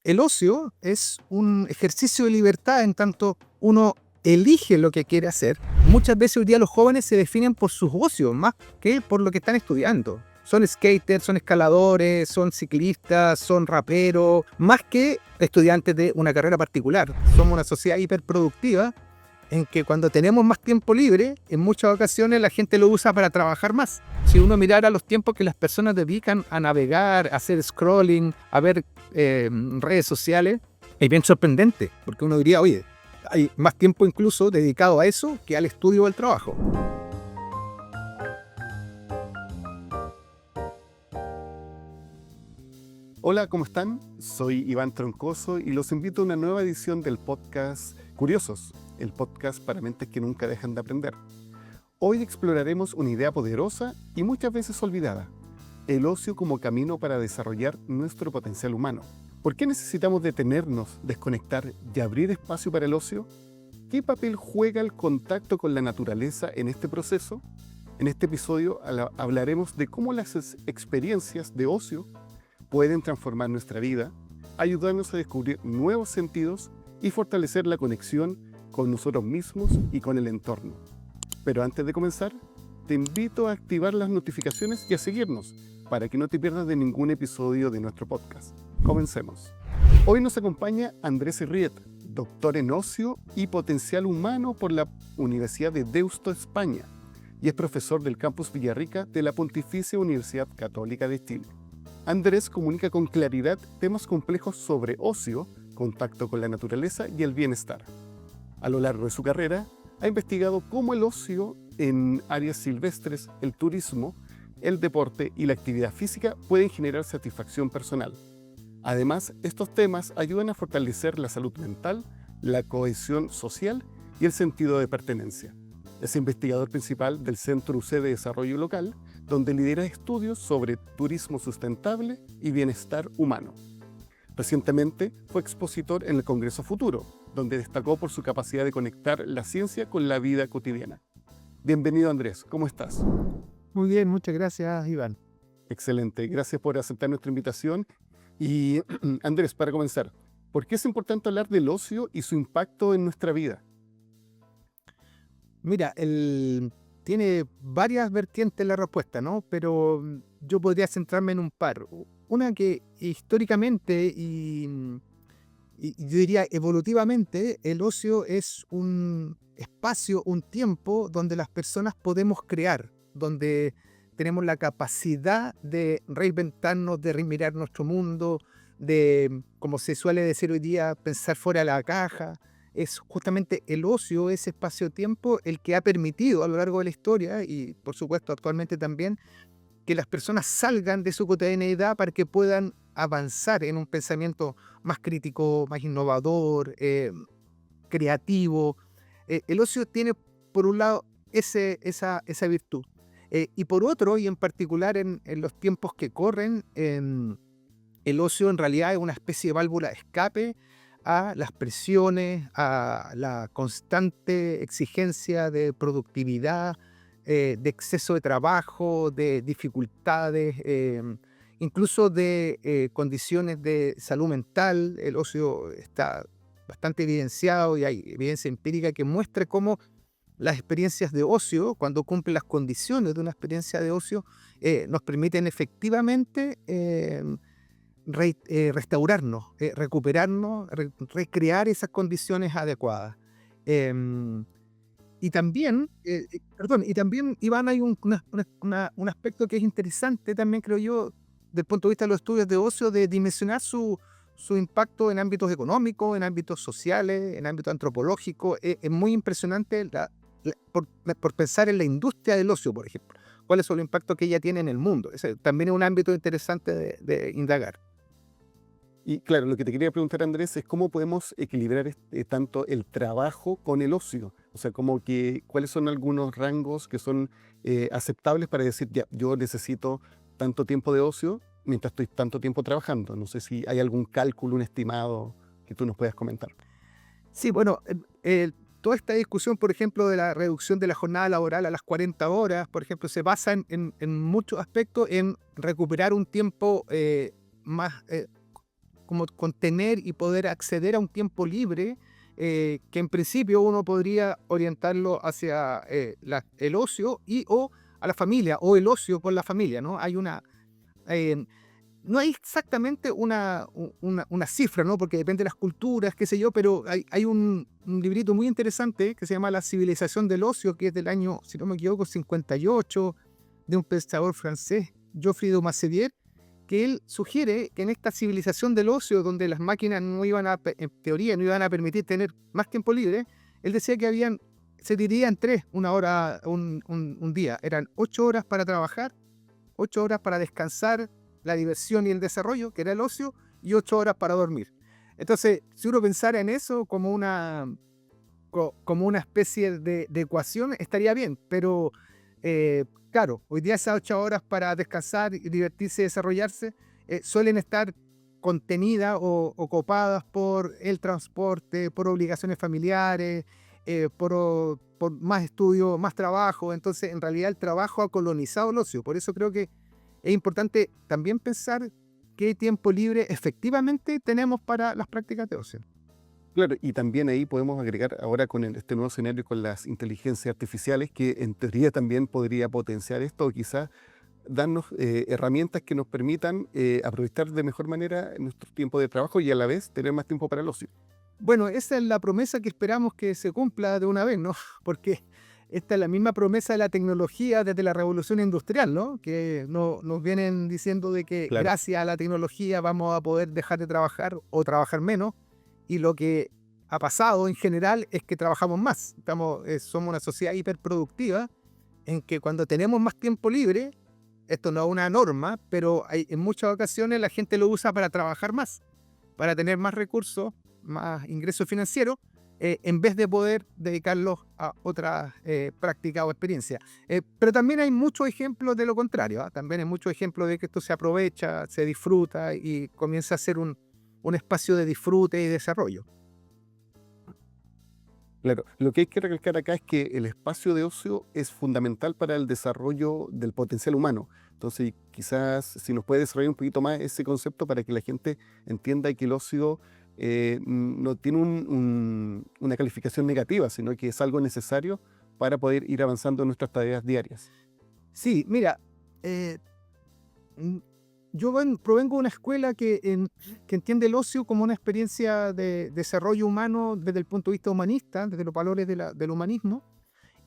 el ocio es un ejercicio de libertad en tanto uno elige lo que quiere hacer. Muchas veces hoy día los jóvenes se definen por sus ocios más que por lo que están estudiando. Son skaters, son escaladores, son ciclistas, son raperos, más que estudiantes de una carrera particular. Somos una sociedad hiperproductiva en que cuando tenemos más tiempo libre, en muchas ocasiones la gente lo usa para trabajar más. Si uno mirara los tiempos que las personas dedican a navegar, a hacer scrolling, a ver redes sociales, es bien sorprendente, porque uno diría, oye, hay más tiempo incluso dedicado a eso que al estudio o al trabajo. Hola, ¿cómo están? Soy Iván Troncoso y los invito a una nueva edición del podcast Curiosos, el podcast para mentes que nunca dejan de aprender. Hoy exploraremos una idea poderosa y muchas veces olvidada, el ocio como camino para desarrollar nuestro potencial humano. ¿Por qué necesitamos detenernos, desconectar y abrir espacio para el ocio? ¿Qué papel juega el contacto con la naturaleza en este proceso? En este episodio hablaremos de cómo las experiencias de ocio pueden transformar nuestra vida, ayudarnos a descubrir nuevos sentidos y fortalecer la conexión con nosotros mismos y con el entorno. Pero antes de comenzar, te invito a activar las notificaciones y a seguirnos para que no te pierdas de ningún episodio de nuestro podcast. Comencemos. Hoy nos acompaña Andrés Riet, doctor en ocio y potencial humano por la Universidad de Deusto, España, y es profesor del campus Villarrica de la Pontificia Universidad Católica de Chile. Andrés comunica con claridad temas complejos sobre ocio, contacto con la naturaleza y el bienestar. A lo largo de su carrera, ha investigado cómo el ocio en áreas silvestres, el turismo, el deporte y la actividad física pueden generar satisfacción personal. Además, estos temas ayudan a fortalecer la salud mental, la cohesión social y el sentido de pertenencia. Es investigador principal del Centro UC de Desarrollo Local, donde lidera estudios sobre turismo sustentable y bienestar humano. Recientemente fue expositor en el Congreso Futuro, donde destacó por su capacidad de conectar la ciencia con la vida cotidiana. Bienvenido, Andrés, ¿cómo estás? Muy bien, muchas gracias, Iván. Excelente, gracias por aceptar nuestra invitación. Y Andrés, para comenzar, ¿por qué es importante hablar del ocio y su impacto en nuestra vida? Mira, tiene varias vertientes la respuesta, ¿no? Pero yo podría centrarme en un par. Una que históricamente y yo diría evolutivamente, el ocio es un espacio, un tiempo donde las personas podemos crear, donde tenemos la capacidad de reinventarnos, de remirar nuestro mundo, de, como se suele decir hoy día, pensar fuera de la caja. Es justamente el ocio, ese espacio-tiempo, el que ha permitido a lo largo de la historia, y por supuesto actualmente también, que las personas salgan de su cotidianeidad para que puedan avanzar en un pensamiento más crítico, más innovador, creativo. El ocio tiene, por un lado, esa virtud. Y por otro, y en particular en los tiempos que corren, el ocio en realidad es una especie de válvula de escape a las presiones, a la constante exigencia de productividad, de exceso de trabajo, de dificultades, incluso de condiciones de salud mental. El ocio está bastante evidenciado y hay evidencia empírica que muestra cómo las experiencias de ocio, cuando cumplen las condiciones de una experiencia de ocio, nos permiten efectivamente restaurarnos, recuperarnos, recrear esas condiciones adecuadas. Em, y también, Iván, hay un aspecto que es interesante también, creo yo, desde el punto de vista de los estudios de ocio, de dimensionar su impacto en ámbitos económicos, en ámbitos sociales, en ámbitos antropológicos. Es muy impresionante por pensar en la industria del ocio, por ejemplo. ¿Cuáles son los impactos que ella tiene en el mundo? Ese también es un ámbito interesante de indagar. Y claro, lo que te quería preguntar, Andrés, es cómo podemos equilibrar tanto el trabajo con el ocio. O sea, cuáles son algunos rangos que son aceptables para decir, ya, yo necesito tanto tiempo de ocio mientras estoy tanto tiempo trabajando. No sé si hay algún cálculo, un estimado que tú nos puedas comentar. Sí, bueno, toda esta discusión, por ejemplo, de la reducción de la jornada laboral a las 40 horas, por ejemplo, se basa en muchos aspectos en recuperar un tiempo más como contener y poder acceder a un tiempo libre que en principio uno podría orientarlo hacia el ocio o a la familia, o el ocio con la familia, ¿no? Eh, no hay exactamente una cifra, ¿no? Porque depende de las culturas, qué sé yo, pero hay un librito muy interesante que se llama La civilización del ocio, que es del año, si no me equivoco, 58, de un pensador francés, Geoffrey de Macévier, que él sugiere que en esta civilización del ocio, donde las máquinas en teoría, no iban a permitir tener más tiempo libre, él decía que se dividía en tres, una hora, un día. Eran 8 horas para trabajar, 8 horas para descansar, la diversión y el desarrollo, que era el ocio, y 8 horas para dormir. Entonces, si uno pensara en eso como una especie de ecuación, estaría bien, pero claro, hoy día esas 8 horas para descansar y divertirse y desarrollarse suelen estar contenidas o copadas por el transporte, por obligaciones familiares, por más estudio, más trabajo. Entonces, en realidad el trabajo ha colonizado el ocio. Por eso creo que es importante también pensar qué tiempo libre efectivamente tenemos para las prácticas de ocio. Claro, y también ahí podemos agregar ahora con este nuevo escenario con las inteligencias artificiales, que en teoría también podría potenciar esto o quizás darnos herramientas que nos permitan aprovechar de mejor manera nuestro tiempo de trabajo y a la vez tener más tiempo para el ocio. Bueno, esa es la promesa que esperamos que se cumpla de una vez, ¿no? Porque esta es la misma promesa de la tecnología desde la revolución industrial, ¿no? Que nos vienen diciendo de que Claro, gracias a la tecnología vamos a poder dejar de trabajar o trabajar menos. Y lo que ha pasado en general es que trabajamos más. Somos una sociedad hiperproductiva en que cuando tenemos más tiempo libre, esto no es una norma, pero en muchas ocasiones la gente lo usa para trabajar más, para tener más recursos, más ingresos financieros, en vez de poder dedicarlos a otras prácticas o experiencias. Pero también hay muchos ejemplos de lo contrario, ¿ah? También hay muchos ejemplos de que esto se aprovecha, se disfruta y comienza a ser un espacio de disfrute y desarrollo. claro. Lo que hay que recalcar acá es que el espacio de ocio es fundamental para el desarrollo del potencial humano. Entonces, quizás si nos puede desarrollar un poquito más ese concepto para que la gente entienda que el ocio no tiene una calificación negativa, sino que es algo necesario para poder ir avanzando en nuestras tareas diarias. Sí, mira, eh, mm, yo provengo de una escuela que entiende el ocio como una experiencia de desarrollo humano desde el punto de vista humanista, desde los valores del humanismo,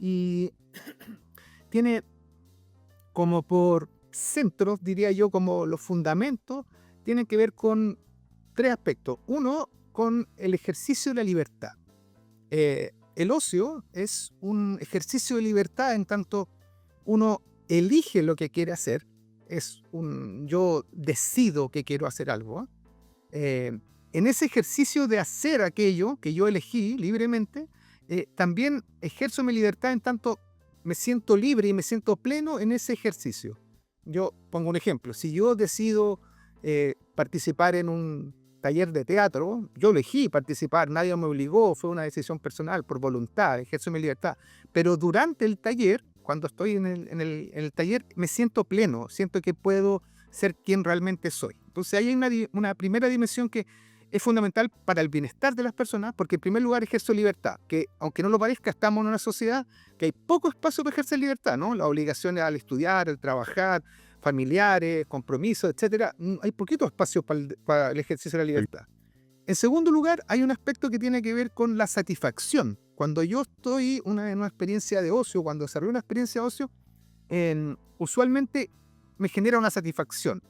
y tiene como por centros, diría yo, como los fundamentos, tienen que ver con tres aspectos. Uno, con el ejercicio de la libertad. El ocio es un ejercicio de libertad en tanto uno elige lo que quiere hacer. Yo decido que quiero hacer algo. En ese ejercicio de hacer aquello que yo elegí libremente, también ejerzo mi libertad en tanto me siento libre y me siento pleno en ese ejercicio. Yo pongo un ejemplo. Si yo decido participar en un taller de teatro, yo elegí participar, nadie me obligó, fue una decisión personal, por voluntad, ejerzo mi libertad. Pero durante el taller, cuando estoy en el taller, me siento pleno, siento que puedo ser quien realmente soy. Entonces hay una primera dimensión que es fundamental para el bienestar de las personas, porque en primer lugar ejerzo libertad, que aunque no lo parezca, estamos en una sociedad que hay poco espacio para ejercer libertad, ¿no? Las obligaciones al estudiar, al trabajar, familiares, compromisos, etcétera, hay poquito espacio para el ejercicio de la libertad. En segundo lugar, hay un aspecto que tiene que ver con la satisfacción. Cuando yo estoy en una experiencia de ocio, cuando desarrollo una experiencia de ocio, usualmente me genera una satisfacción.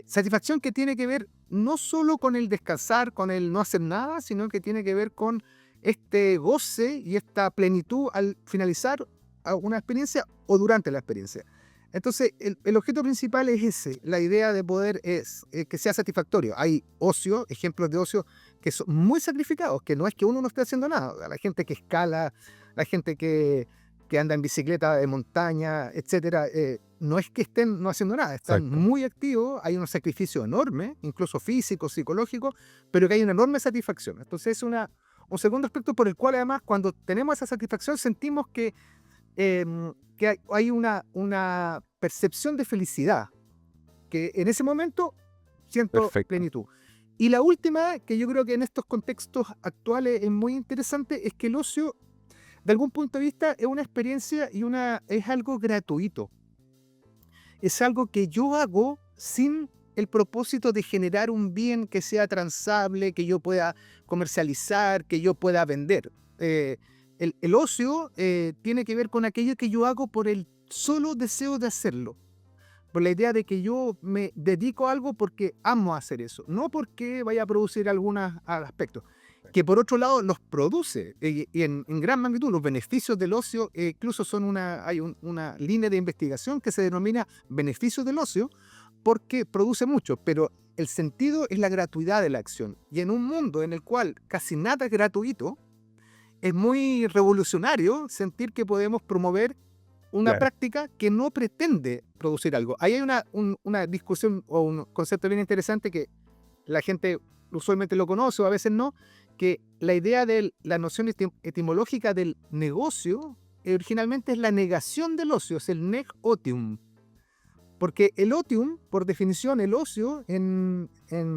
Satisfacción que tiene que ver no solo con el descansar, con el no hacer nada, sino que tiene que ver con este goce y esta plenitud al finalizar una experiencia o durante la experiencia. Entonces, el objeto principal es ese, la idea de poder es que sea satisfactorio. Hay ocio, ejemplos de ocio que son muy sacrificados, que no es que uno no esté haciendo nada. La gente que escala, la gente que anda en bicicleta de montaña, etcétera, no es que estén no haciendo nada, están Exacto. muy activos, hay un sacrificio enorme, incluso físico, psicológico, pero que hay una enorme satisfacción. Entonces es un segundo aspecto por el cual además cuando tenemos esa satisfacción sentimos que hay una percepción de felicidad, que en ese momento siento Perfecto. plenitud. Y la última, que yo creo que en estos contextos actuales es muy interesante, es que el ocio, de algún punto de vista, es una experiencia y es algo gratuito. Es algo que yo hago sin el propósito de generar un bien que sea transable, que yo pueda comercializar, que yo pueda vender. El ocio tiene que ver con aquello que yo hago por el solo deseo de hacerlo, por la idea de que yo me dedico a algo porque amo hacer eso, no porque vaya a producir algunos aspectos, que por otro lado los produce, y en gran magnitud. Los beneficios del ocio incluso hay una línea de investigación que se denomina beneficios del ocio, porque produce mucho, pero el sentido es la gratuidad de la acción. Y en un mundo en el cual casi nada es gratuito, es muy revolucionario sentir que podemos promover una Claro, práctica que no pretende producir algo. Ahí hay una discusión o un concepto bien interesante que la gente usualmente lo conoce o a veces no, que la idea de la noción etimológica del negocio originalmente es la negación del ocio, es el nec otium. Porque el otium, por definición, el ocio en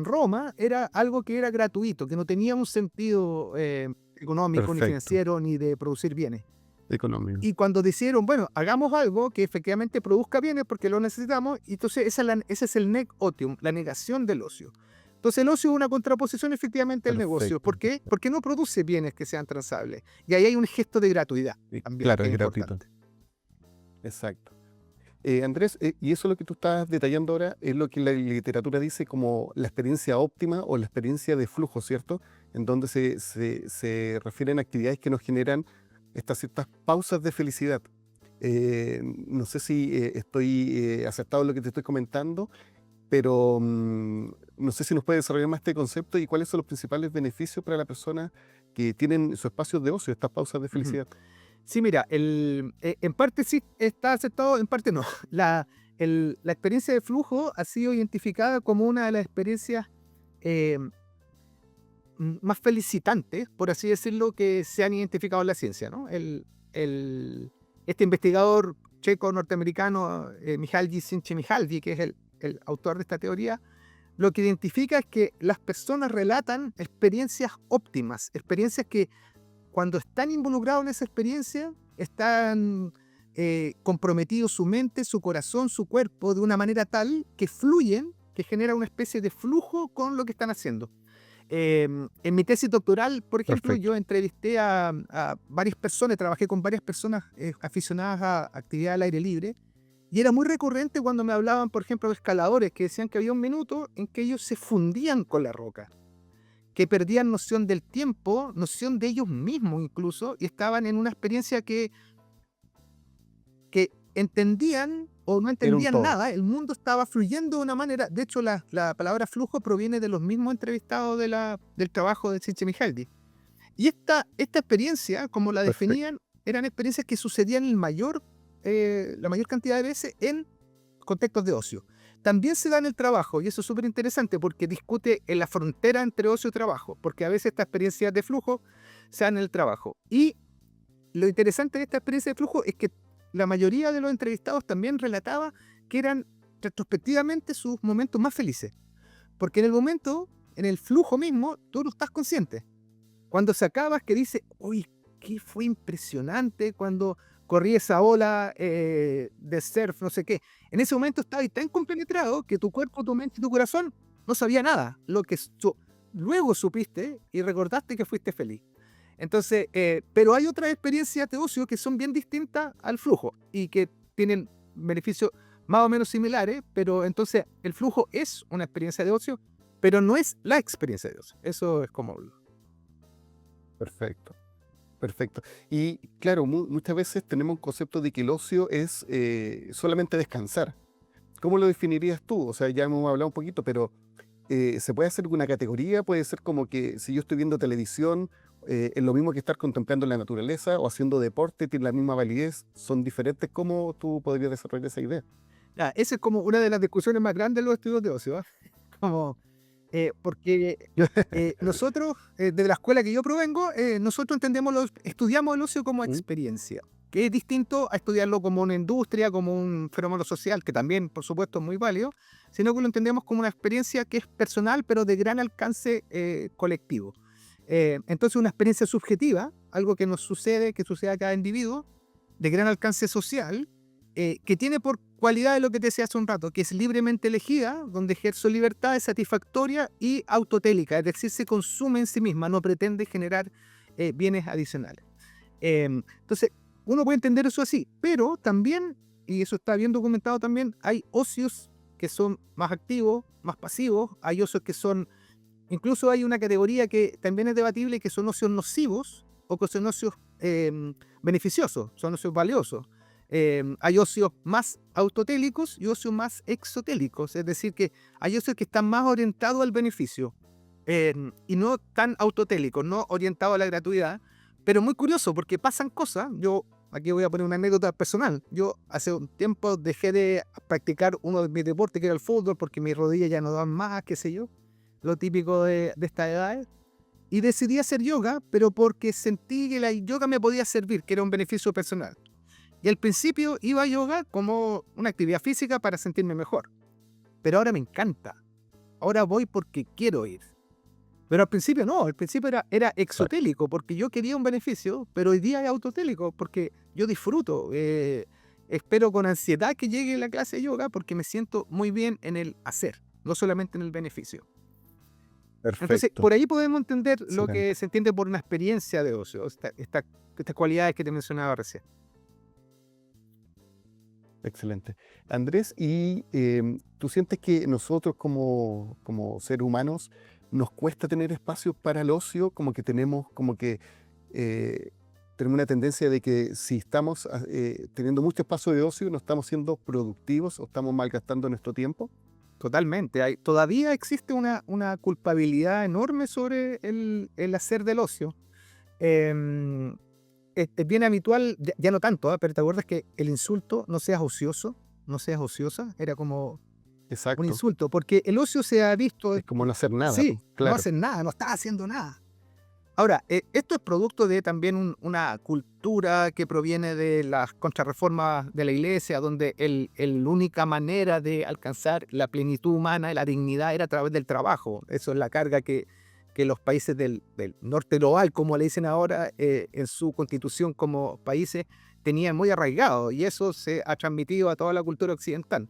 Roma era algo que era gratuito, que no tenía un sentido económico, ni perfecto. financiero, ni de producir bienes. Económico. Y cuando decidieron, bueno, hagamos algo que efectivamente produzca bienes porque lo necesitamos, y entonces ese es el nec otium, la negación del ocio. Entonces el ocio es una contraposición efectivamente al negocio. Perfecto. ¿Por qué? Porque no produce bienes que sean transables. Y ahí hay un gesto de gratuidad también, Claro, que es es gratuito. importante. Exacto. Andrés, y eso lo que tú estás detallando ahora es lo que la literatura dice como la experiencia óptima o la experiencia de flujo, ¿cierto? En donde se refieren a actividades que nos generan estas ciertas pausas de felicidad. No sé si estoy acertado en lo que te estoy comentando, pero no sé si nos puede desarrollar más este concepto y cuáles son los principales beneficios para la persona que tienen su espacio de ocio, estas pausas de Ujú. felicidad. Sí, mira, en parte sí está aceptado, en parte no. La experiencia de flujo ha sido identificada como una de las experiencias eh, más felicitantes, por así decirlo, que se han identificado en la ciencia, ¿no? Este investigador checo norteamericano, Mihaly Csikszentmihalyi, que es el autor de esta teoría, lo que identifica es que las personas relatan experiencias óptimas, experiencias que cuando están involucrados en esa experiencia, están comprometidos su mente, su corazón, su cuerpo, de una manera tal que fluyen, que genera una especie de flujo con lo que están haciendo. En mi tesis doctoral, por ejemplo, Perfecto. yo entrevisté a varias personas, trabajé con varias personas aficionadas a actividad al aire libre, y era muy recurrente cuando me hablaban, por ejemplo, de escaladores que decían que había un minuto en que ellos se fundían con la roca, que perdían noción del tiempo, noción de ellos mismos incluso, y estaban en una experiencia que entendían o no Era un entendían todo. nada. El mundo estaba fluyendo de una manera. De hecho, la palabra flujo proviene de los mismos entrevistados del trabajo de Csikszentmihalyi. Y esta experiencia, como la Perfecto. definían, eran experiencias que sucedían la mayor cantidad de veces en contextos de ocio. También se da en el trabajo, y eso es súper interesante porque discute en la frontera entre ocio y trabajo, porque a veces estas experiencias de flujo se dan en el trabajo. Y lo interesante de esta experiencia de flujo es que la mayoría de los entrevistados también relataba que eran retrospectivamente sus momentos más felices, porque en el momento, en el flujo mismo, tú no estás consciente. Cuando se acabas que dices, uy, qué fue impresionante cuando corrí esa ola de surf, no sé qué. En ese momento estabas tan compenetrado que tu cuerpo, tu mente y tu corazón no sabía nada. Luego supiste y recordaste que fuiste feliz. Entonces, pero hay otras experiencias de ocio que son bien distintas al flujo y que tienen beneficios más o menos similares, pero entonces el flujo es una experiencia de ocio, pero no es la experiencia de ocio. Eso es como... Perfecto. Perfecto. Y claro, muchas veces tenemos un concepto de que el ocio es solamente descansar. ¿Cómo lo definirías tú? O sea, ya hemos hablado un poquito, pero ¿se puede hacer alguna categoría? Puede ser como que si yo estoy viendo televisión, es lo mismo que estar contemplando la naturaleza o haciendo deporte, tiene la misma validez, son diferentes. ¿Cómo tú podrías desarrollar esa idea? Esa es como una de las discusiones más grandes de los estudios de ocio, ¿ah? Como, porque nosotros, de la escuela que yo provengo, nosotros estudiamos el ocio como ¿Mm? experiencia, que es distinto a estudiarlo como una industria, como un fenómeno social, que también, por supuesto, es muy válido, sino que lo entendemos como una experiencia que es personal, pero de gran alcance colectivo. Entonces, una experiencia subjetiva, algo que nos sucede, que sucede a cada individuo, de gran alcance social, que tiene por cualidad lo que te decía hace un rato, que es libremente elegida, donde ejerzo libertad, es satisfactoria y autotélica, es decir, se consume en sí misma, no pretende generar bienes adicionales. Entonces, uno puede entender eso así, pero también, y eso está bien documentado también, hay ocios que son más activos, más pasivos, hay ocios que son, incluso hay una categoría que también es debatible, que son ocios nocivos o que son ocios beneficiosos, son ocios valiosos. Hay ocios más autotélicos y ocios más exotélicos, es decir, que hay ocios que están más orientados al beneficio y no tan autotélicos, no orientados a la gratuidad, pero muy curioso porque pasan cosas. Yo aquí voy a poner una anécdota personal. Yo hace un tiempo dejé de practicar uno de mis deportes, que era el fútbol, porque mis rodillas ya no daban más, qué sé yo, lo típico de esta edad. Y decidí hacer yoga, pero porque sentí que la yoga me podía servir, que era un beneficio personal. Y al principio iba a yoga como una actividad física para sentirme mejor. Pero ahora me encanta. Ahora voy porque quiero ir. Pero al principio no, al principio era exotélico porque yo quería un beneficio, pero hoy día es autotélico porque yo disfruto. Espero con ansiedad que llegue la clase de yoga porque me siento muy bien en el hacer, no solamente en el beneficio. Entonces, Perfecto. por ahí podemos entender lo que Excelente. se entiende por una experiencia de ocio, estas cualidades que te mencionaba recién. Excelente. Andrés, ¿y tú sientes que nosotros como seres humanos nos cuesta tener espacio para el ocio? Eh, tenemos una tendencia de que si estamos teniendo mucho espacio de ocio, no estamos siendo productivos o estamos malgastando nuestro tiempo. Totalmente. Todavía existe una culpabilidad enorme sobre el hacer del ocio. Em, es bien habitual, ya no tanto, pero ¿te acuerdas que el insulto, no seas ocioso, no seas ociosa, era como un Exacto. insulto? Porque el ocio se ha visto, Es como no hacer nada, sí, po, no claro. hacen nada, no estás haciendo nada. Ahora, esto es producto de también una cultura que proviene de las contrarreformas de la iglesia, donde la única manera de alcanzar la plenitud humana y la dignidad era a través del trabajo. Eso es la carga que los países del norte global, como le dicen ahora, en su constitución como países, tenían muy arraigado, y eso se ha transmitido a toda la cultura occidental.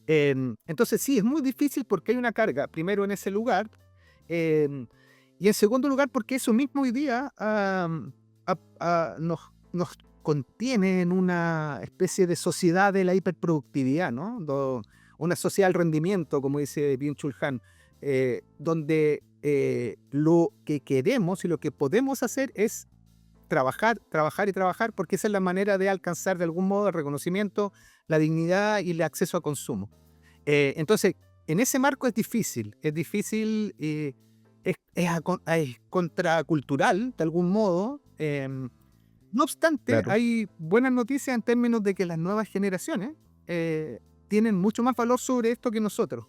Entonces sí, es muy difícil porque hay una carga, primero en ese lugar, em, y en segundo lugar porque eso mismo hoy día nos contiene en una especie de sociedad de la hiperproductividad, ¿no? Una sociedad del rendimiento, como dice Byung-Chul Han, donde lo que queremos y lo que podemos hacer es trabajar, trabajar y trabajar, porque esa es la manera de alcanzar de algún modo el reconocimiento, la dignidad y el acceso a consumo. Entonces, en ese marco es difícil, es contracultural de algún modo. No obstante, Claro. hay buenas noticias en términos de que las nuevas generaciones tienen mucho más valor sobre esto que nosotros.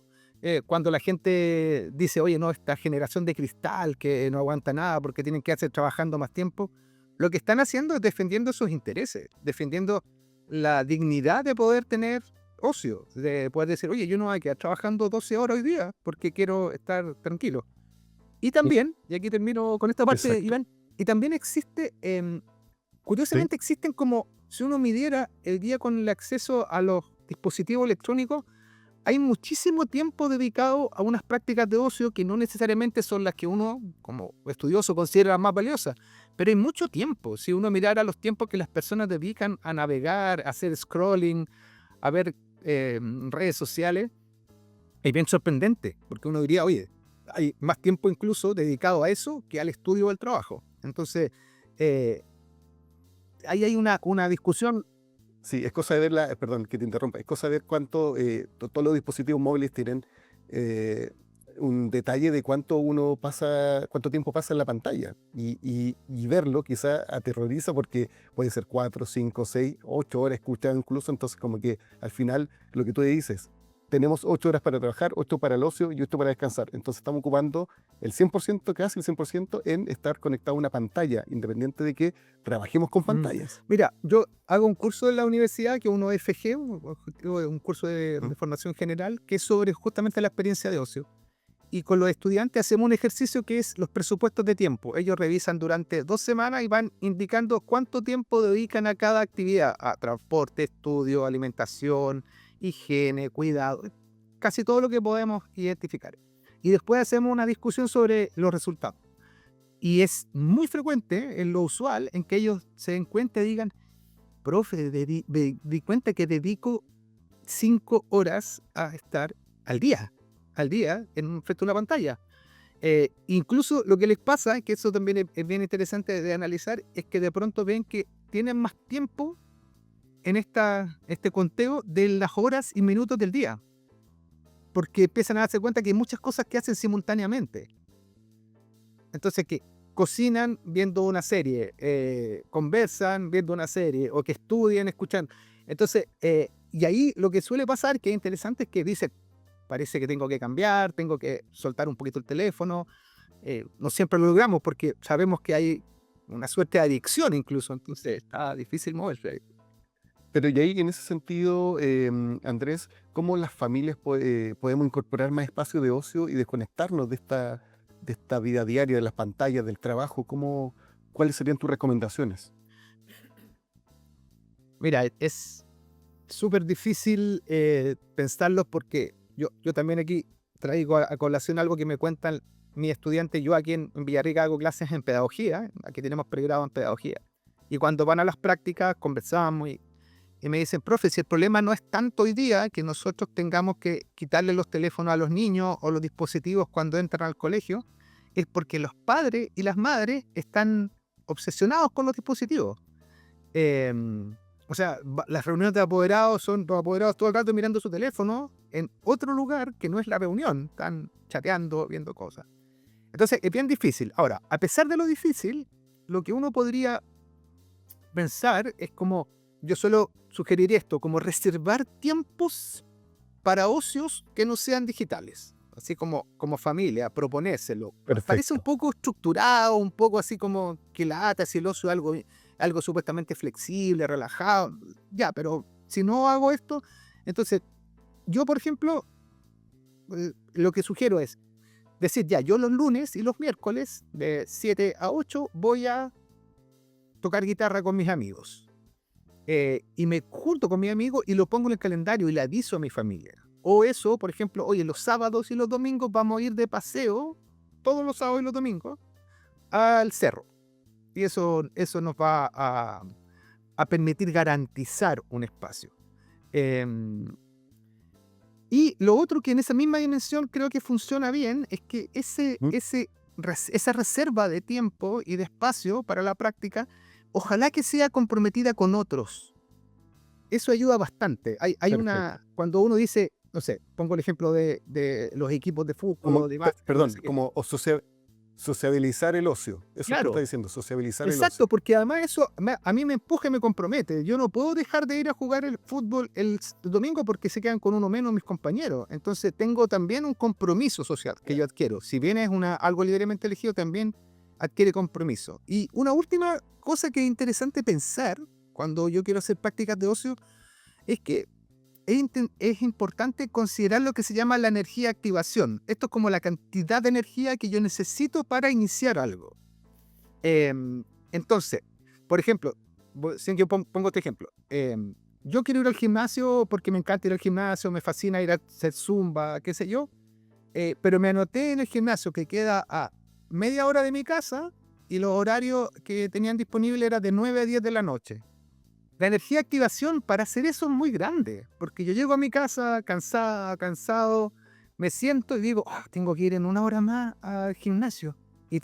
Cuando la gente dice, oye, no, esta generación de cristal que no aguanta nada porque tienen que hacer trabajando más tiempo, lo que están haciendo es defendiendo sus intereses, defendiendo la dignidad de poder tener ocio, de poder decir, oye, yo no voy a quedar trabajando 12 horas hoy día porque quiero estar tranquilo. Y Y- también, y aquí termino con esta parte, Exacto. Iván, y también existe, Sí. curiosamente existen como, si uno midiera el día con el acceso a los dispositivos electrónicos, hay muchísimo tiempo dedicado a unas prácticas de ocio que no necesariamente son las que uno, como estudioso, considera más valiosas, pero hay mucho tiempo. Si uno mirara los tiempos que las personas dedican a navegar, a hacer scrolling, a ver redes sociales, es bien sorprendente, porque uno diría, oye, hay más tiempo incluso dedicado a eso que al estudio o al trabajo. Entonces, eh, ahí hay una discusión. Sí, es cosa de ver perdón que te interrumpa, es cosa de ver cuánto, todos los dispositivos móviles tienen eh, un detalle de cuánto tiempo pasa en la pantalla. Y verlo quizá aterroriza porque puede ser 4, 5, 6, 8 horas escuchado incluso, entonces como que al final lo que tú dices, tenemos 8 horas para trabajar, 8 para el ocio y 8 para descansar. Entonces estamos ocupando el 100%, casi el 100%, en estar conectado a una pantalla, independiente de que trabajemos con pantallas. Mira, yo hago un curso en la universidad, que es un OFG, un curso de formación general, que es sobre justamente la experiencia de ocio. Y con los estudiantes hacemos un ejercicio que es los presupuestos de tiempo. Ellos revisan durante 2 semanas y van indicando cuánto tiempo dedican a cada actividad, a transporte, estudio, alimentación, higiene, cuidado, casi todo lo que podemos identificar. Y después hacemos una discusión sobre los resultados. Y es muy frecuente, en lo usual, en que ellos se den cuenta y digan, profe, di cuenta que dedico 5 horas a estar al día frente a una pantalla. Incluso lo que les pasa, que eso también es bien interesante de analizar, es que de pronto ven que tienen más tiempo en este conteo de las horas y minutos del día, porque empiezan a darse cuenta que hay muchas cosas que hacen simultáneamente. Entonces, que cocinan viendo una serie, conversan viendo una serie, o que estudian escuchando. Entonces, y ahí lo que suele pasar, que es interesante, es que dicen, parece que tengo que cambiar, tengo que soltar un poquito el teléfono. No siempre lo logramos porque sabemos que hay una suerte de adicción incluso, entonces está difícil moverse. Pero y ahí, en ese sentido, Andrés, ¿cómo las familias podemos incorporar más espacio de ocio y desconectarnos de esta vida diaria, de las pantallas, del trabajo? ¿Cuáles serían tus recomendaciones? Mira, es súper difícil pensarlo porque yo también aquí traigo a colación algo que me cuentan mis estudiantes. Yo aquí en Villarrica hago clases en pedagogía, aquí tenemos pregrado en pedagogía. Y cuando van a las prácticas conversamos y me dicen, profe, si el problema no es tanto hoy día que nosotros tengamos que quitarle los teléfonos a los niños o los dispositivos cuando entran al colegio, es porque los padres y las madres están obsesionados con los dispositivos. O sea, las reuniones de apoderados son los apoderados todo el rato mirando su teléfono en otro lugar que no es la reunión, están chateando, viendo cosas. Entonces es bien difícil. Ahora, a pesar de lo difícil, lo que uno podría pensar es como, yo suelo sugerir esto, como reservar tiempos para ocios que no sean digitales. Así como familia, proponérselo. Parece un Perfecto. poco estructurado, un poco así como que lata, si el ocio es algo supuestamente flexible, relajado. Ya, pero si no hago esto, entonces yo, por ejemplo, lo que sugiero es decir, ya, yo los lunes y los miércoles de 7 a 8 voy a tocar guitarra con mis amigos. Y me junto con mi amigo y lo pongo en el calendario y le aviso a mi familia. O eso, por ejemplo, oye, los sábados y los domingos vamos a ir de paseo, todos los sábados y los domingos, al cerro. Y eso nos va a permitir garantizar un espacio. Y lo otro que en esa misma dimensión creo que funciona bien es que esa reserva de tiempo y de espacio para la práctica, ojalá que sea comprometida con otros. Eso ayuda bastante. Hay Perfecto. cuando uno dice, no sé, pongo el ejemplo de los equipos de fútbol o de básquet, no Perdón, sé qué. como sociabilizar el ocio. Eso tú estás Claro, diciendo, sociabilizar el exacto, ocio. porque además eso a mí me empuja y me compromete. Yo no puedo dejar de ir a jugar el fútbol el domingo porque se quedan con uno menos mis compañeros. Entonces tengo también un compromiso social que yo adquiero. Si bien es algo libremente elegido, también adquiere compromiso. Y una última cosa que es interesante pensar cuando yo quiero hacer prácticas de ocio es que es importante considerar lo que se llama la energía de activación. Esto es como la cantidad de energía que yo necesito para iniciar algo. Entonces, por ejemplo, si yo pongo este ejemplo, yo quiero ir al gimnasio porque me encanta ir al gimnasio, me fascina ir a hacer zumba, qué sé yo, pero me anoté en el gimnasio que queda a media hora de mi casa y los horarios que tenían disponible eran de 9 a 10 de la noche. La energía de activación para hacer eso es muy grande, porque yo llego a mi casa cansado, me siento y digo, tengo que ir en 1 hora más al gimnasio y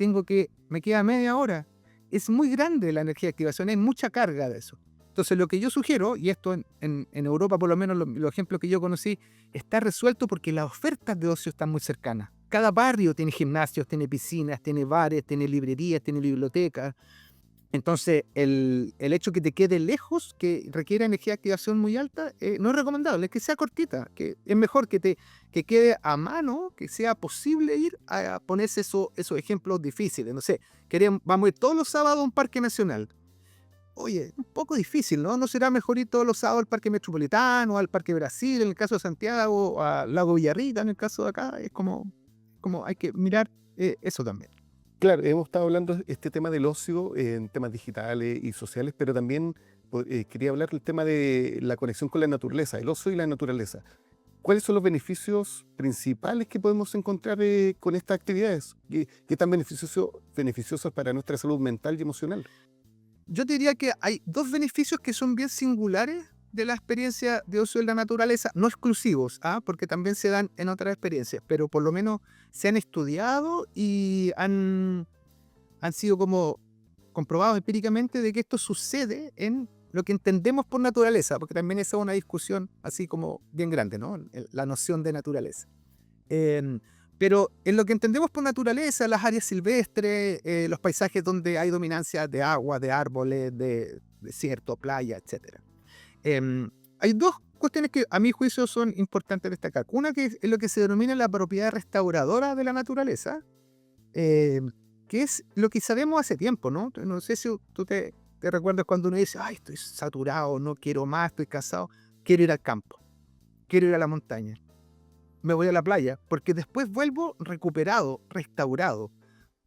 me queda media hora. Es muy grande la energía de activación, hay mucha carga de eso. Entonces lo que yo sugiero, y esto en Europa por lo menos los ejemplos que yo conocí, está resuelto porque las ofertas de ocio están muy cercanas. Cada barrio tiene gimnasios, tiene piscinas, tiene bares, tiene librerías, tiene bibliotecas. Entonces, el hecho que te quede lejos, que requiera energía de activación muy alta, no es recomendable, es que sea cortita, que es mejor que quede a mano, que sea posible ir a ponerse esos ejemplos difíciles. No sé, vamos a ir todos los sábados a un parque nacional. Oye, un poco difícil, ¿no? ¿No será mejor ir todos los sábados al Parque Metropolitano, al Parque Brasil, en el caso de Santiago, o al Lago Villarrica, en el caso de acá? Es como hay que mirar eso también. Claro, hemos estado hablando este tema del ocio en temas digitales y sociales, pero también quería hablar del tema de la conexión con la naturaleza, el ocio y la naturaleza. ¿Cuáles son los beneficios principales que podemos encontrar con estas actividades? ¿Qué tan beneficiosos para nuestra salud mental y emocional? Yo te diría que hay dos beneficios que son bien singulares de la experiencia de ocio en la naturaleza, no exclusivos, porque también se dan en otras experiencias, pero por lo menos se han estudiado y han sido como comprobados empíricamente de que esto sucede en lo que entendemos por naturaleza, porque también esa es una discusión así como bien grande, ¿no? La noción de naturaleza. Em, pero en lo que entendemos por naturaleza, las áreas silvestres, los paisajes donde hay dominancia de agua, de árboles, de desierto, playa, etc. Hay dos cuestiones que a mi juicio son importantes destacar. Una que es lo que se denomina la propiedad restauradora de la naturaleza, eh, que es lo que sabemos hace tiempo, ¿no? No sé si tú te recuerdas cuando uno dice, ay, estoy saturado, no quiero más, estoy cansado, quiero ir al campo, quiero ir a la montaña, me voy a la playa, porque después vuelvo recuperado, restaurado.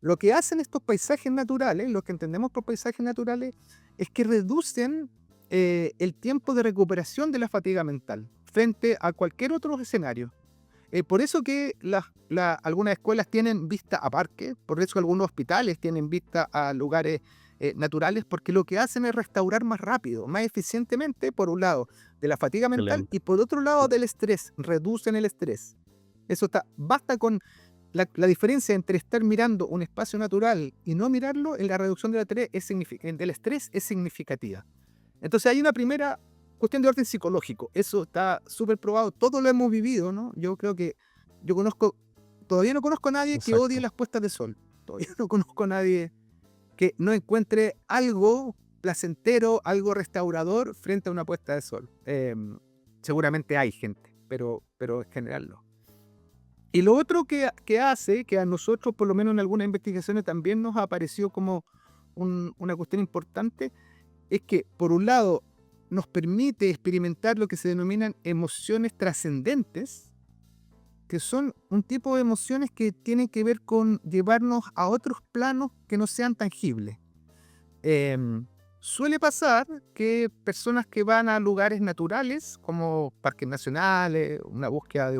Lo que hacen estos paisajes naturales, lo que entendemos por paisajes naturales, es que reducen el tiempo de recuperación de la fatiga mental frente a cualquier otro escenario. Por eso que algunas escuelas tienen vista a parques, por eso algunos hospitales tienen vista a lugares naturales, porque lo que hacen es restaurar más rápido, más eficientemente, por un lado, de la fatiga mental y Excelente. por otro lado del estrés, reducen el estrés. Basta con la diferencia entre estar mirando un espacio natural y no mirarlo, en la reducción del estrés es significativa. Entonces hay una primera cuestión de orden psicológico. Eso está súper probado. Todos lo hemos vivido, ¿no? Yo creo que todavía no conozco a nadie que odie Exacto. las puestas de sol. Todavía no conozco a nadie que no encuentre algo placentero, algo restaurador frente a una puesta de sol. Seguramente hay gente, pero en general no. Y lo otro que hace, que a nosotros, por lo menos en algunas investigaciones, también nos apareció como una cuestión importante, es que, por un lado, nos permite experimentar lo que se denominan emociones trascendentes, que son un tipo de emociones que tienen que ver con llevarnos a otros planos que no sean tangibles. Suele pasar que personas que van a lugares naturales, como parques nacionales, una búsqueda de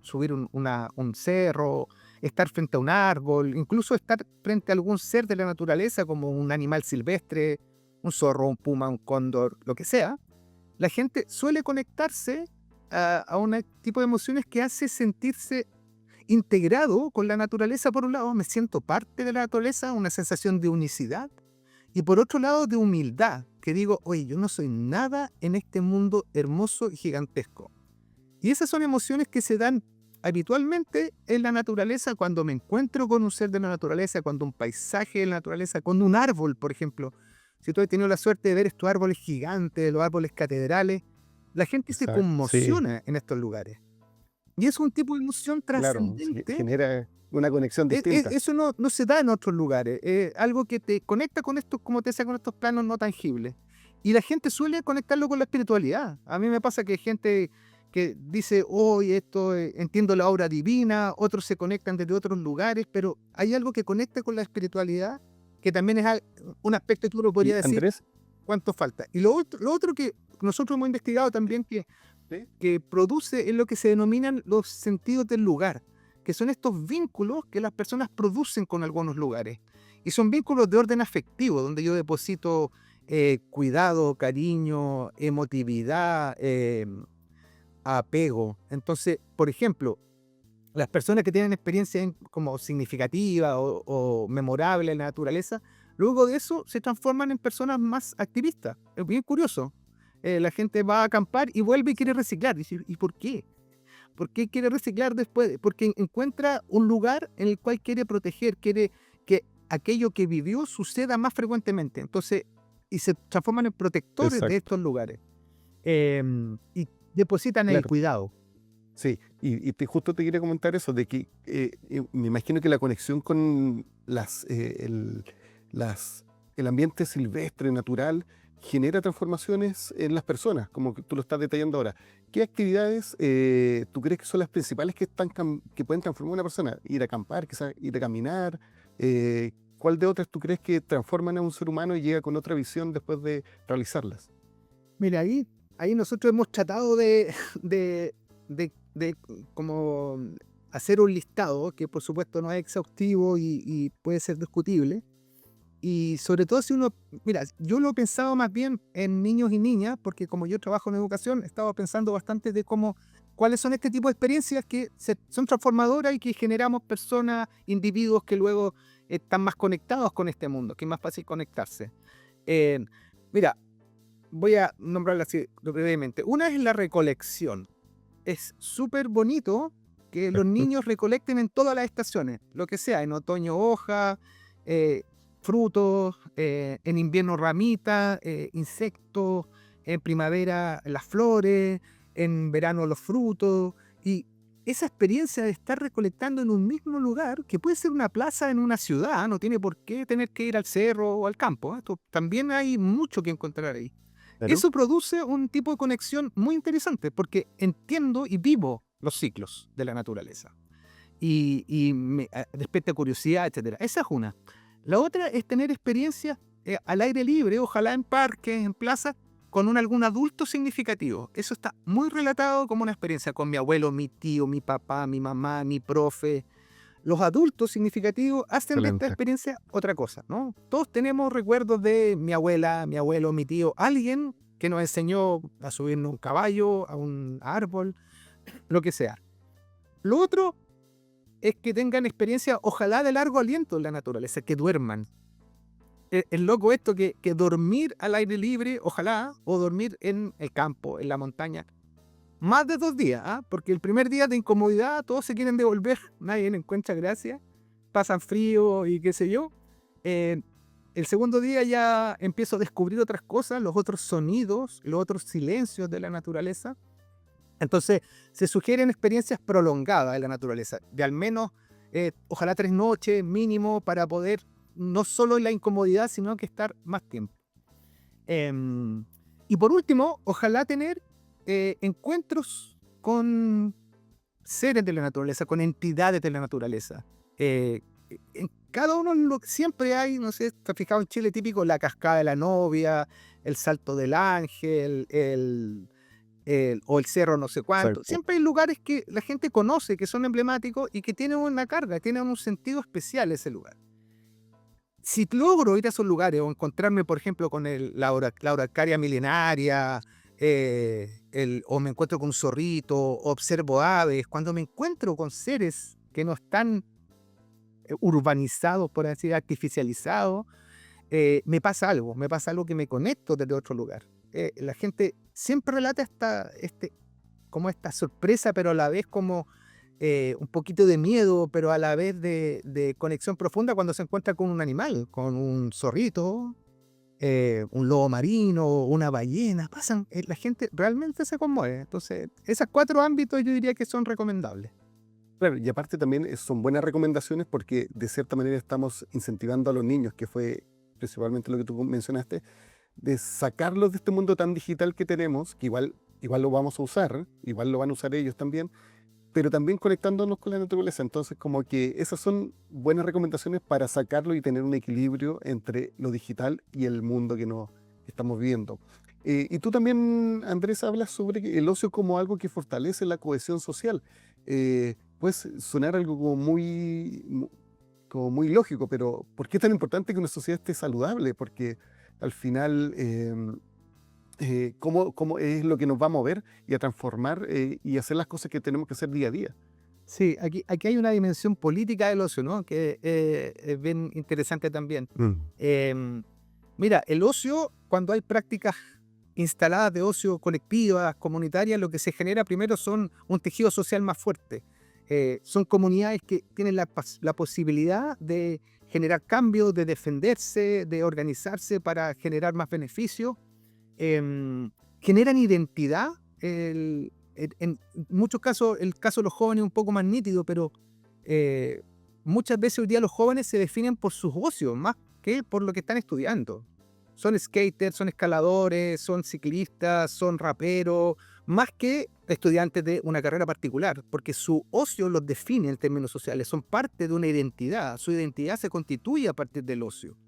subir un cerro, estar frente a un árbol, incluso estar frente a algún ser de la naturaleza, como un animal silvestre, un zorro, un puma, un cóndor, lo que sea, la gente suele conectarse a un tipo de emociones que hace sentirse integrado con la naturaleza. Por un lado, me siento parte de la naturaleza, una sensación de unicidad, y por otro lado, de humildad, que digo, oye, yo no soy nada en este mundo hermoso y gigantesco. Y esas son emociones que se dan habitualmente en la naturaleza, cuando me encuentro con un ser de la naturaleza, cuando un paisaje de la naturaleza, cuando un árbol, por ejemplo. Si tú has tenido la suerte de ver estos árboles gigantes, los árboles catedrales, la gente se Exacto. Sí, conmociona en estos lugares. Y es un tipo de emoción claro. trascendente. Genera una conexión distinta. Eso no se da en otros lugares. Algo que te conecta con estos, como te decía, con estos planos no tangibles. Y la gente suele conectarlo con la espiritualidad. A mí me pasa que hay gente que dice, oye, entiendo la obra divina, otros se conectan desde otros lugares, pero hay algo que conecta con la espiritualidad, que también es un aspecto que uno Y podría decir Andrés, cuánto falta. Y lo otro que nosotros hemos investigado también, ¿sí? que produce, es lo que se denominan los sentidos del lugar, que son estos vínculos que las personas producen con algunos lugares. Y son vínculos de orden afectivo, donde yo deposito cuidado, cariño, emotividad, apego. Entonces, por ejemplo, las personas que tienen experiencia como significativa o memorable en la naturaleza, luego de eso se transforman en personas más activistas. Es bien curioso. La gente va a acampar y vuelve y quiere reciclar. Dice, ¿y por qué? ¿Por quiere reciclar después? Porque encuentra un lugar en el cual quiere proteger, quiere que aquello que vivió suceda más frecuentemente. Entonces, y se transforman en protectores de Exacto, estos lugares. Y depositan el claro. cuidado. Sí, justo te quería comentar eso, de que me imagino que la conexión con el ambiente silvestre, natural, genera transformaciones en las personas, como que tú lo estás detallando ahora. ¿Qué actividades tú crees que son las principales que pueden transformar a una persona? Ir a acampar, quizás ir a caminar. ¿Cuál de otras tú crees que transforman a un ser humano y llega con otra visión después de realizarlas? Mira, ahí nosotros hemos tratado de, de como hacer un listado que por supuesto no es exhaustivo y puede ser discutible. Y sobre todo si uno, mira, yo lo he pensado más bien en niños y niñas, porque como yo trabajo en educación, he estado pensando bastante de cuáles son este tipo de experiencias que son transformadoras y que generamos personas, individuos que luego están más conectados con este mundo, que es más fácil conectarse. Eh, Mira, voy a nombrarlas así brevemente. Una es la recolección. Es súper bonito que los niños recolecten en todas las estaciones, lo que sea, en otoño hoja, eh, frutos, en invierno ramitas, insectos, en primavera las flores, en verano los frutos. Y esa experiencia de estar recolectando en un mismo lugar, que puede ser una plaza en una ciudad, no tiene por qué tener que ir al cerro o al campo. También hay mucho que encontrar ahí. Claro. Eso produce un tipo de conexión muy interesante porque entiendo y vivo los ciclos de la naturaleza y me despierta curiosidad, etcétera. Esa es una. La otra es tener experiencias al aire libre, ojalá en parques, en plazas, con algún adulto significativo. Eso está muy relatado como una experiencia con mi abuelo, mi tío, mi papá, mi mamá, mi profe. Los adultos significativos hacen de esta Excelente. experiencia otra cosa, ¿no? Todos tenemos recuerdos de mi abuela, mi abuelo, mi tío, alguien que nos enseñó a subirnos a un caballo, a un árbol, lo que sea. Lo otro es que tengan experiencia, ojalá de largo aliento en la naturaleza, que duerman. Es loco esto que dormir al aire libre, ojalá, o dormir en el campo, en la montaña, más de 2 días, ¿ah? Porque el primer día de incomodidad todos se quieren devolver, nadie le encuentra gracia, pasan frío y qué sé yo. Eh, el segundo día ya empiezo a descubrir otras cosas, los otros sonidos, los otros silencios de la naturaleza. Entonces se sugieren experiencias prolongadas de la naturaleza, de al menos, ojalá 3 noches mínimo para poder no solo en la incomodidad, sino que estar más tiempo. Em, y por último, ojalá tener encuentros con seres de la naturaleza, con entidades de la naturaleza. En cada uno siempre hay, no sé, está fijado en Chile típico, la cascada de la novia, el salto del ángel, o el cerro no sé cuánto. Exacto. Siempre hay lugares que la gente conoce, que son emblemáticos y que tienen una carga, tienen un sentido especial ese lugar. Si logro ir a esos lugares o encontrarme, por ejemplo, con la araucaria milenaria, o me encuentro con un zorrito, o observo aves, cuando me encuentro con seres que no están urbanizados, por así decir, artificializados, me pasa algo que me conecto desde otro lugar. La gente siempre relata como esta sorpresa, pero a la vez como un poquito de miedo, pero a la vez de conexión profunda cuando se encuentra con un animal, con un zorrito, un lobo marino, una ballena. La gente realmente se conmueve. Entonces, esos 4 ámbitos yo diría que son recomendables. Claro, y aparte también son buenas recomendaciones porque de cierta manera estamos incentivando a los niños, que fue principalmente lo que tú mencionaste, de sacarlos de este mundo tan digital que tenemos, que igual lo vamos a usar, igual lo van a usar ellos también, pero también conectándonos con la naturaleza. Entonces, como que esas son buenas recomendaciones para sacarlo y tener un equilibrio entre lo digital y el mundo que nos estamos viviendo. Y tú también, Andrés, hablas sobre el ocio como algo que fortalece la cohesión social. Puede sonar algo como muy lógico, pero ¿por qué es tan importante que una sociedad esté saludable? Porque al final, cómo es lo que nos va a mover y a transformar y hacer las cosas que tenemos que hacer día a día. Sí, aquí hay una dimensión política del ocio, ¿no? Que es bien interesante también. Mm. Em, Mira, el ocio, cuando hay prácticas instaladas de ocio colectivas, comunitarias, lo que se genera primero son un tejido social más fuerte. Son comunidades que tienen la posibilidad de generar cambios, de defenderse, de organizarse para generar más beneficios. Generan identidad. En muchos casos, el caso de los jóvenes es un poco más nítido, pero muchas veces hoy día los jóvenes se definen por sus ocios, más que por lo que están estudiando. Son skaters, son escaladores, son ciclistas, son raperos, más que estudiantes de una carrera particular, porque su ocio los define en términos sociales, son parte de una identidad, su identidad se constituye a partir del ocio.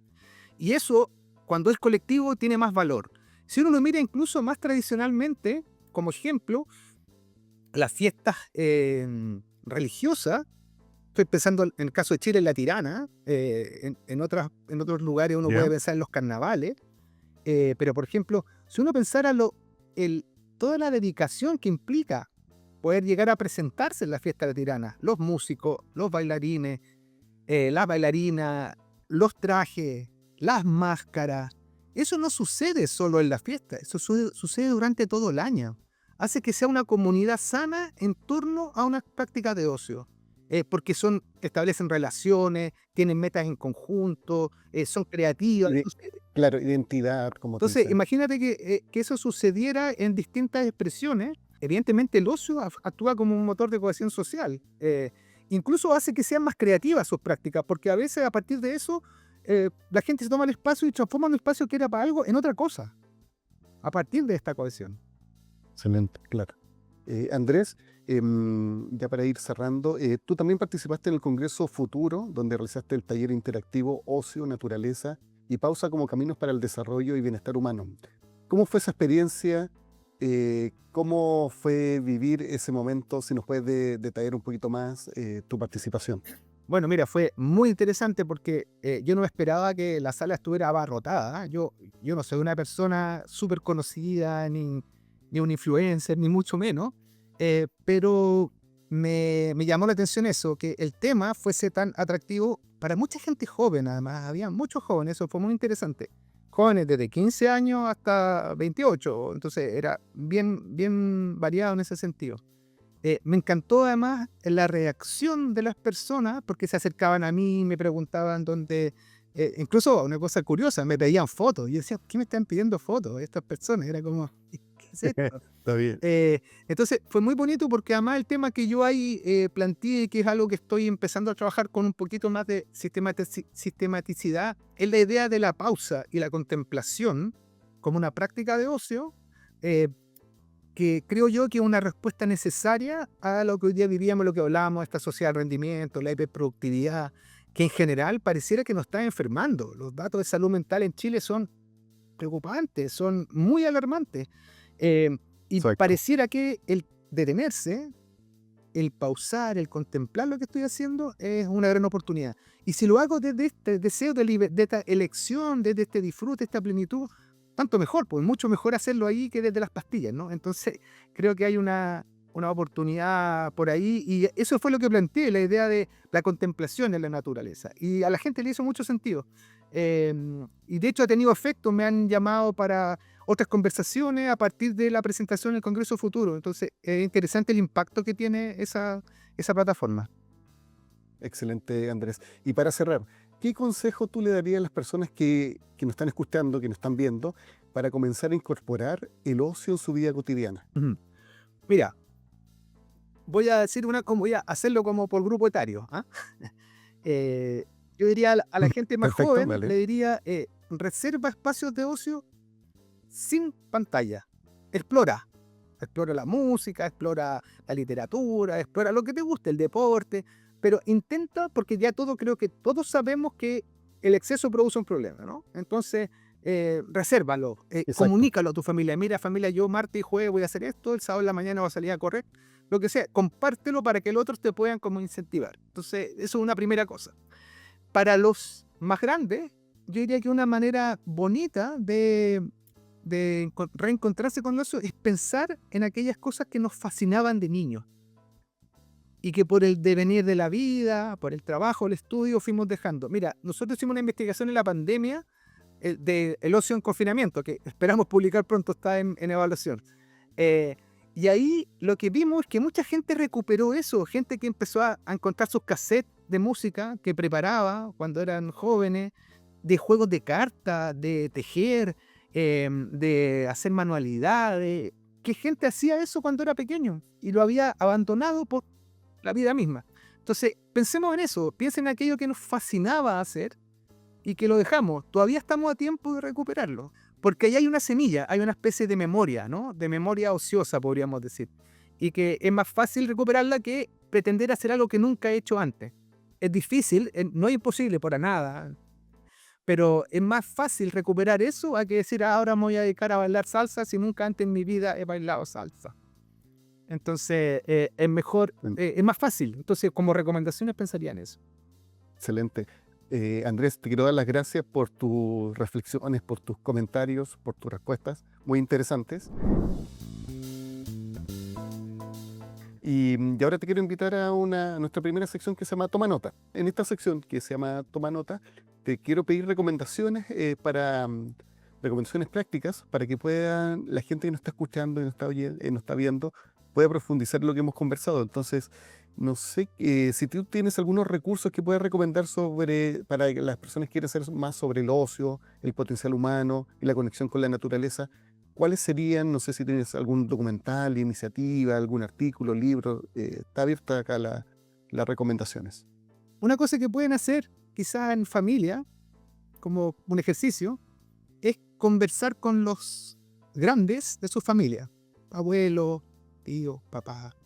Y eso, cuando es colectivo, tiene más valor. Si uno lo mira incluso más tradicionalmente, como ejemplo, las fiestas religiosas, estoy pensando en el caso de Chile, en la Tirana, en otros lugares uno puede pensar en los carnavales, pero por ejemplo, si uno pensara toda la dedicación que implica poder llegar a presentarse en la fiesta de la Tirana, los músicos, los bailarines, las bailarinas, los trajes, las máscaras, eso no sucede solo en la fiesta, eso sucede durante todo el año. Hace que sea una comunidad sana en torno a unas prácticas de ocio. Porque establecen relaciones, tienen metas en conjunto, son creativas. Claro, identidad, como tú Entonces, dices. imagínate que eso sucediera en distintas expresiones. Evidentemente, el ocio actúa como un motor de cohesión social. Incluso hace que sean más creativas sus prácticas, porque a veces a partir de eso, la gente se toma el espacio y transforma un espacio que era para algo en otra cosa, a partir de esta cohesión. Excelente, claro. Andrés, ya para ir cerrando, tú también participaste en el Congreso Futuro, donde realizaste el taller interactivo Ocio, Naturaleza y Pausa como Caminos para el Desarrollo y Bienestar Humano. ¿Cómo fue esa experiencia? ¿Cómo fue vivir ese momento? Si nos puedes detallar un poquito más tu participación. Bueno, mira, fue muy interesante porque yo no esperaba que la sala estuviera abarrotada. Yo no soy una persona súper conocida, ni un influencer, ni mucho menos, pero me llamó la atención eso, que el tema fuese tan atractivo para mucha gente joven, además, había muchos jóvenes, eso fue muy interesante. Jóvenes desde 15 años hasta 28, entonces era bien variado en ese sentido. Me encantó además la reacción de las personas, porque se acercaban a mí, me preguntaban dónde, incluso una cosa curiosa, me pedían fotos, y yo decía, ¿qué me están pidiendo fotos estas personas? Era como, ¿qué es esto? Está bien. Entonces fue muy bonito porque además el tema que yo ahí planteé, que es algo que estoy empezando a trabajar con un poquito más de sistematicidad, es la idea de la pausa y la contemplación como una práctica de ocio, que creo yo que es una respuesta necesaria a lo que hoy día vivíamos, lo que hablábamos, esta sociedad del rendimiento, la hiperproductividad, que en general pareciera que nos está enfermando. Los datos de salud mental en Chile son preocupantes, son muy alarmantes. Y Exacto. pareciera que el detenerse, el pausar, el contemplar lo que estoy haciendo es una gran oportunidad. Y si lo hago desde este deseo de esta elección, desde este disfrute, esta plenitud, tanto mejor, pues mucho mejor hacerlo ahí que desde las pastillas, ¿no? Entonces creo que hay una oportunidad por ahí y eso fue lo que planteé, la idea de la contemplación en la naturaleza. Y a la gente le hizo mucho sentido. Y de hecho ha tenido efecto, me han llamado para otras conversaciones a partir de la presentación en el Congreso Futuro. Entonces es interesante el impacto que tiene esa plataforma. Excelente, Andrés. Y para cerrar, ¿qué consejo tú le darías a las personas que nos están escuchando, que nos están viendo, para comenzar a incorporar el ocio en su vida cotidiana? Mira, voy a hacerlo como por grupo etario. ¿Ah? Yo diría a la gente más Perfecto, joven, vale. le diría, reserva espacios de ocio sin pantalla. Explora la música, explora la literatura, explora lo que te guste, el deporte, pero intenta, porque ya creo que todos sabemos que el exceso produce un problema, ¿no? Entonces, resérvalo, Exacto. comunícalo a tu familia. Mira, familia, yo martes y jueves voy a hacer esto, el sábado en la mañana voy a salir a correr, lo que sea, compártelo para que los otros te puedan como incentivar. Entonces, eso es una primera cosa. Para los más grandes, yo diría que una manera bonita de reencontrarse con el ocio es pensar en aquellas cosas que nos fascinaban de niños y que por el devenir de la vida, por el trabajo, el estudio, fuimos dejando. Mira, nosotros hicimos una investigación en la pandemia del ocio en confinamiento, que esperamos publicar pronto, está en evaluación. Y ahí lo que vimos es que mucha gente recuperó eso, gente que empezó a encontrar sus cassettes de música que preparaba cuando eran jóvenes, de juegos de cartas, de tejer, de hacer manualidades, que gente hacía eso cuando era pequeño y lo había abandonado por la vida misma. Entonces, pensemos en eso, piensen en aquello que nos fascinaba hacer y que lo dejamos. Todavía estamos a tiempo de recuperarlo, porque ahí hay una semilla, hay una especie de memoria, ¿no? De memoria ociosa, podríamos decir, y que es más fácil recuperarla que pretender hacer algo que nunca he hecho antes. Es difícil, no es imposible para nada, pero es más fácil recuperar eso a que decir, ahora me voy a dedicar a bailar salsa si nunca antes en mi vida he bailado salsa. Entonces, es mejor, es más fácil. Entonces, como recomendaciones pensaría en eso. Excelente. Andrés, te quiero dar las gracias por tus reflexiones, por tus comentarios, por tus respuestas, muy interesantes. Y ahora te quiero invitar a nuestra primera sección que se llama Toma Nota. En esta sección que se llama Toma Nota, te quiero pedir recomendaciones recomendaciones prácticas para que puedan, la gente que nos está escuchando y nos está viendo, pueda profundizar en lo que hemos conversado. Entonces, no sé si tú tienes algunos recursos que puedas recomendar para que las personas que quieran saber más sobre el ocio, el potencial humano y la conexión con la naturaleza. ¿Cuáles serían? No sé si tienes algún documental, iniciativa, algún artículo, libro. Está abierta acá las recomendaciones. Una cosa que pueden hacer, quizás en familia, como un ejercicio, es conversar con los grandes de su familia, abuelos, tíos, papás,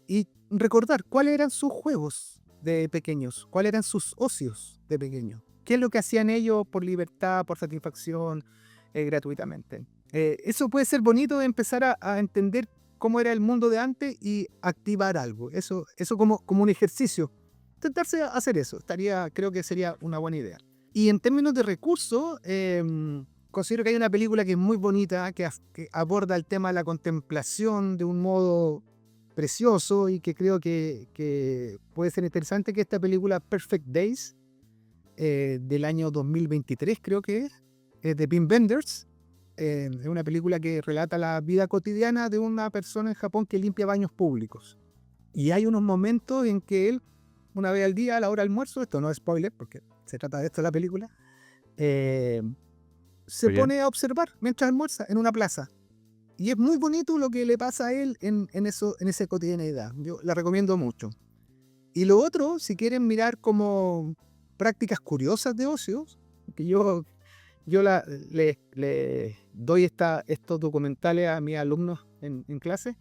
y recordar cuáles eran sus juegos de pequeños, cuáles eran sus ocios de pequeños, qué es lo que hacían ellos por libertad, por satisfacción, gratuitamente. Eso puede ser bonito de empezar a entender cómo era el mundo de antes y activar algo. Eso como un ejercicio. Intentarse hacer eso, creo que sería una buena idea. Y en términos de recursos, considero que hay una película que es muy bonita, que aborda el tema de la contemplación de un modo precioso y que creo que puede ser interesante, que esta película Perfect Days, del año 2023 creo que es de Wim Wenders. Es una película que relata la vida cotidiana de una persona en Japón que limpia baños públicos. Y hay unos momentos en que él, una vez al día, a la hora del almuerzo, esto no es spoiler porque se trata de esto la película, se pone a observar mientras almuerza en una plaza. Y es muy bonito lo que le pasa a él en esa cotidianidad. Yo la recomiendo mucho. Y lo otro, si quieren mirar como prácticas curiosas de ocio, que yo le doy estos documentales a mis alumnos en clase.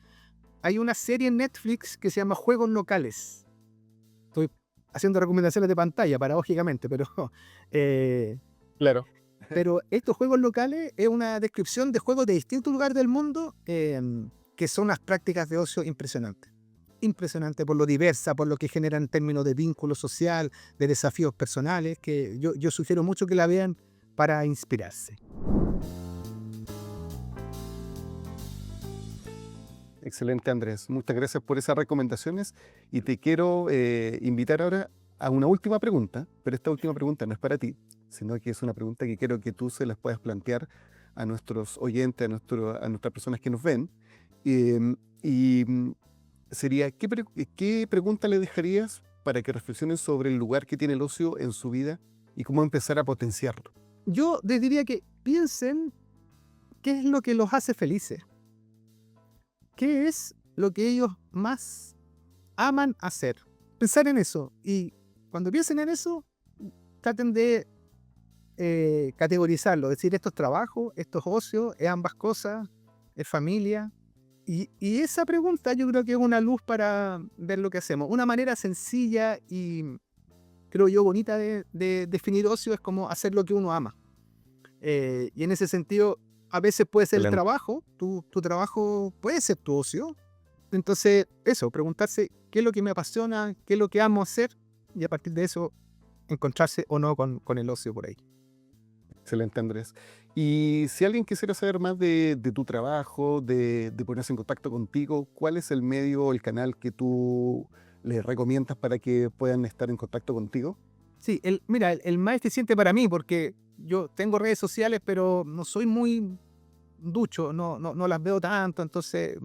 Hay una serie en Netflix que se llama Juegos Locales. Estoy haciendo recomendaciones de pantalla, paradójicamente, pero Claro. pero estos juegos locales es una descripción de juegos de distintos lugares del mundo, que son unas prácticas de ocio impresionantes. Impresionante por lo diversa, por lo que generan en términos de vínculo social, de desafíos personales, que yo sugiero mucho que la vean para inspirarse. Excelente, Andrés. Muchas gracias por esas recomendaciones y te quiero invitar ahora a una última pregunta, pero esta última pregunta no es para ti, sino que es una pregunta que quiero que tú se las puedas plantear a nuestros oyentes, a nuestras personas que nos ven. Sería, ¿qué pregunta le dejarías para que reflexionen sobre el lugar que tiene el ocio en su vida y cómo empezar a potenciarlo? Yo les diría que piensen qué es lo que los hace felices. ¿Qué es lo que ellos más aman hacer? Pensar en eso. Y cuando piensen en eso, traten de categorizarlo. Decir, esto es trabajo, esto es ocio, es ambas cosas, es familia. Y esa pregunta yo creo que es una luz para ver lo que hacemos. Una manera sencilla y, creo yo, bonita de definir ocio es como hacer lo que uno ama. Y en ese sentido, a veces puede ser el trabajo, tu trabajo puede ser tu ocio. Entonces, eso, preguntarse qué es lo que me apasiona, qué es lo que amo hacer, y a partir de eso, encontrarse o no con el ocio por ahí. Excelente, Andrés. Y si alguien quisiera saber más de tu trabajo, de ponerse en contacto contigo, ¿cuál es el medio o el canal que tú les recomiendas para que puedan estar en contacto contigo? Sí, mira, el más eficiente para mí, porque yo tengo redes sociales, pero no soy muy ducho, no las veo tanto, entonces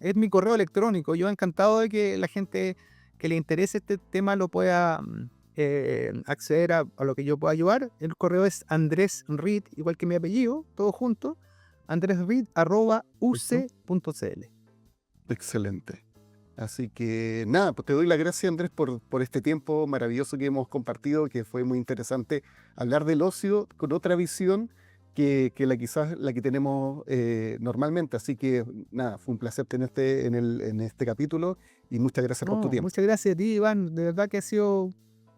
es mi correo electrónico. Yo encantado de que la gente que le interese este tema lo pueda acceder a lo que yo pueda ayudar. El correo es Andrés Reed, igual que mi apellido, todo junto, andresreed@uc.cl. Excelente. Así que nada, pues te doy las gracias, Andrés, por este tiempo maravilloso que hemos compartido, que fue muy interesante hablar del ocio con otra visión que quizás la que tenemos normalmente. Así que nada, fue un placer tenerte en este capítulo y muchas gracias por tu No, tiempo. muchas gracias a ti, Iván. De verdad que ha sido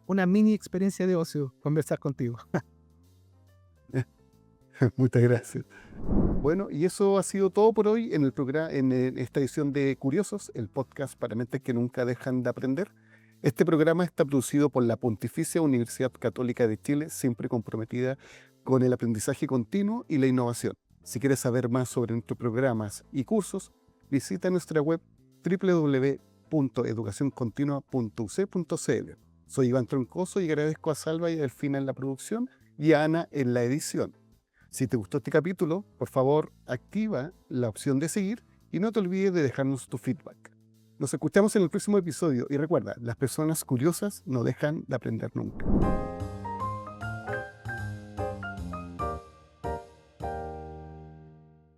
una mini experiencia de ocio conversar contigo. Muchas gracias. Bueno, y eso ha sido todo por hoy en el programa, en esta edición de Curiosos, el podcast para mentes que nunca dejan de aprender. Este programa está producido por la Pontificia Universidad Católica de Chile, siempre comprometida con el aprendizaje continuo y la innovación. Si quieres saber más sobre nuestros programas y cursos, visita nuestra web www.educacioncontinua.uc.cl. Soy Iván Troncoso y agradezco a Salva y a Delfina en la producción y a Ana en la edición. Si te gustó este capítulo, por favor, activa la opción de seguir y no te olvides de dejarnos tu feedback. Nos escuchamos en el próximo episodio y recuerda, las personas curiosas no dejan de aprender nunca.